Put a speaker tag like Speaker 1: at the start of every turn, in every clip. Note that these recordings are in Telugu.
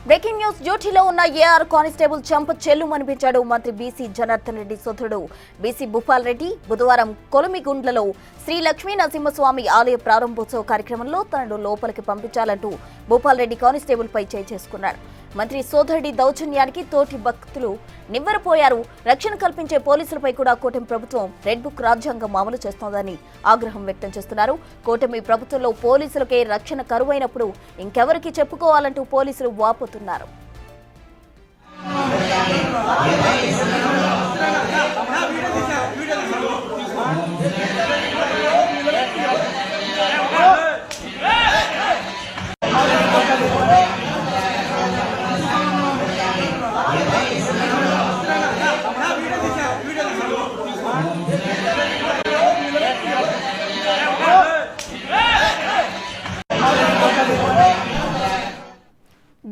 Speaker 1: Breaking news. డ్యూటీలో ఉన్న ఏఆర్ కానిస్టేబుల్ చంప చెల్లుమనిపించాడు మంత్రి బీసీ జనార్దన్ రెడ్డి సోదరుడు బీసీ భూపాల్ రెడ్డి. బుధవారం కొలమిగుండ్లలో శ్రీ లక్ష్మీ నరసింహస్వామి ఆలయ ప్రారంభోత్సవ కార్యక్రమంలో తనను లోపలికి పంపించాలంటూ భూపాల్ రెడ్డి కానిస్టేబుల్ పై చేయి చేసుకున్నాడు. మంత్రి సోదరుడి దౌర్జన్యానికి తోటి భక్తులు నివ్వెరపోయారు. రక్షణ కల్పించే పోలీసులపై కూడా కూటమి ప్రభుత్వం రెడ్ బుక్ రాజ్యాంగం అమలు చేస్తోందని ఆగ్రహం వ్యక్తం చేస్తున్నారు. కూటమి ప్రభుత్వంలో పోలీసులకే రక్షణ కరువైనప్పుడు ఇంకెవరికి చెప్పుకోవాలంటూ పోలీసులు వాపోతున్నారు.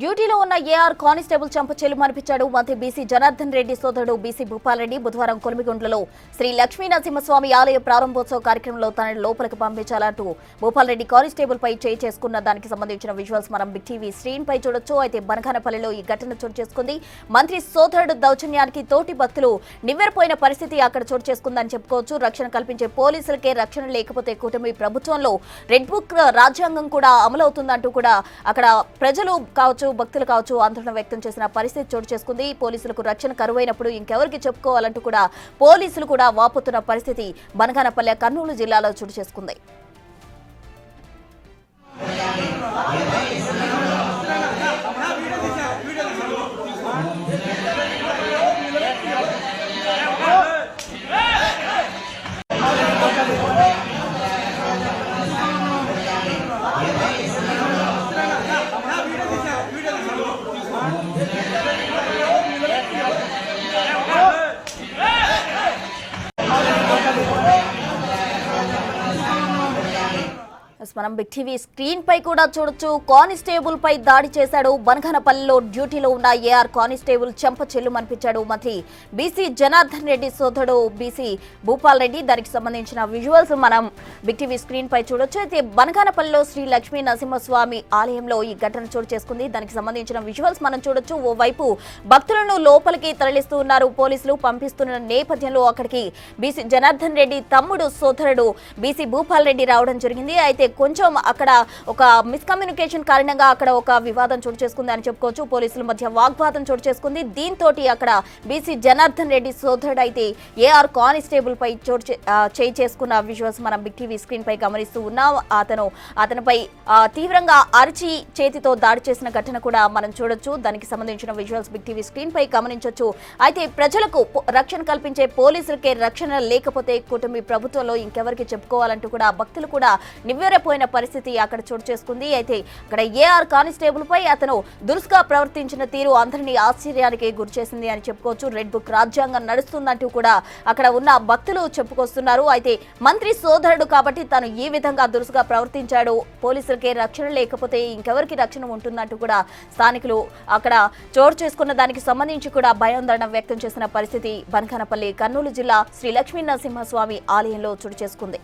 Speaker 1: డ్యూటీలో ఉన్న ఏఆర్ కానిస్టేబుల్ చంప చెల్లుమనిపించాడు మంత్రి బీసీ జనార్దన్ రెడ్డి సోదరుడు బీసీ భూపాల్ రెడ్డి. బుధవారం కొలమిగుండ్లలో శ్రీ లక్ష్మీ నరసింహస్వామి ఆలయ ప్రారంభోత్సవ కార్యక్రమంలో తనని లోపలికి పంపించాలంటూ భూపాల్ రెడ్డి కానిస్టేబుల్ పై చేయి చేసుకున్న దానికి సంబంధించిన విజువల్స్ మనం బిగ్ టీవీ స్క్రీన్ పై చూడొచ్చు. అయితే బనగానపల్లిలో ఈ ఘటన చోటు చేసుకుంది. మంత్రి సోదరుడు దౌర్జన్యానికి తోటి భక్తులు నివ్వెరపోయిన పరిస్థితి అక్కడ చోటు చేసుకుందని చెప్పుకోవచ్చు. రక్షణ కల్పించే పోలీసులకే రక్షణ లేకపోతే కూటమి ప్రభుత్వంలో రెడ్ బుక్ రాజ్యాంగం కూడా అమలవుతుందంటూ కూడా అక్కడ ప్రజలు కావచ్చు, భక్తులు కావచ్చు ఆందోళన వ్యక్తం చేసిన పరిస్థితి చోటు చేసుకుంది. పోలీసులకు రక్షణ కరువైనప్పుడు ఇంకెవరికి చెప్పుకోవాలంటూ కూడా పోలీసులు కూడా వాపోతున్న పరిస్థితి బనగానపల్లె కర్నూలు జిల్లాలో చోటు చేసుకుంది. మనం బిగ్ టీవీ స్క్రీన్ పై కూడా చూడొచ్చు. కానిస్టేబుల్ పై దాడి చేశాడు. బనగానపల్లిలో డ్యూటీలో ఉన్న ఏఆర్ కానిస్టేబుల్ చెంప చెల్లుమనిపించాడు మంత్రి బీసీ జనార్దన్ రెడ్డి సోదరుడు బీసీ భూపాల్ రెడ్డి. దానికి సంబంధించిన విజువల్స్ మనం బిగ్ టీవీ స్క్రీన్ పై చూడొచ్చు. అయితే బనగానపల్లిలో శ్రీ లక్ష్మీ నరసింహస్వామి ఆలయంలో ఈ ఘటన చోటు చేసుకుంది. దానికి సంబంధించిన విజువల్స్ మనం చూడొచ్చు. ఓవైపు భక్తులను లోపలికి తరలిస్తూ ఉన్నారు పోలీసులు. పంపిస్తున్న నేపథ్యంలో అక్కడికి బీసీ జనార్దన్ రెడ్డి తమ్ముడు సోదరుడు బీసీ భూపాల్ రెడ్డి రావడం జరిగింది. అయితే కొంచెం అక్కడ ఒక మిస్కమ్యూనికేషన్ కారణంగా అక్కడ ఒక వివాదం చోటు చేసుకుంది అని చెప్పుకోవచ్చు. పోలీసుల మధ్య వాగ్వాదం చోటు చేసుకుంది. దీంతో అక్కడ బీసీ జనార్దన్ రెడ్డి సోదరుడు అయితే ఏఆర్ కానిస్టేబుల్ పై చేయి చేసుకున్న విజువల్స్ మనం బిగ్ టీవీ స్క్రీన్ పై గమనిస్తూ ఉన్నాం. అతనిపై తీవ్రంగా అరిచి చేతితో దాడి చేసిన ఘటన కూడా మనం చూడొచ్చు. దానికి సంబంధించిన విజువల్స్ బిగ్ టీవీ స్క్రీన్ పై గమనించవచ్చు. అయితే ప్రజలకు రక్షణ కల్పించే పోలీసులకే రక్షణ లేకపోతే కూటమి ప్రభుత్వంలో ఇంకెవరికి చెప్పుకోవాలంటూ కూడా భక్తులు కూడా నివ్వెరపోయిన పరిస్థితి అక్కడ చోటు చేసుకుంది. అయితే అక్కడ ఏఆర్ కానిస్టేబుల్ పై అతను దురుసుగా ప్రవర్తించిన తీరు అందరినీ ఆశ్చర్యానికి గురిచేసింది అని చెప్పుకోవచ్చు. రెడ్ బుక్ రాజ్యాంగం నడుస్తుందంటూ కూడా అక్కడ ఉన్న భక్తులు చెప్పుకొస్తున్నారు. అయితే మంత్రి సోదరుడు కాబట్టి తను ఈ విధంగా దురుసుగా ప్రవర్తించాడు, పోలీసులకే రక్షణ లేకపోతే ఇంకెవరికి రక్షణ ఉంటుందంటూ కూడా స్థానికులు అక్కడ చోటు చేసుకున్న దానికి సంబంధించి కూడా భయాందోళన వ్యక్తం చేసిన పరిస్థితి బనగానపల్లి కర్నూలు జిల్లా శ్రీ లక్ష్మీ నరసింహస్వామి ఆలయంలో చోటు చేసుకుంది.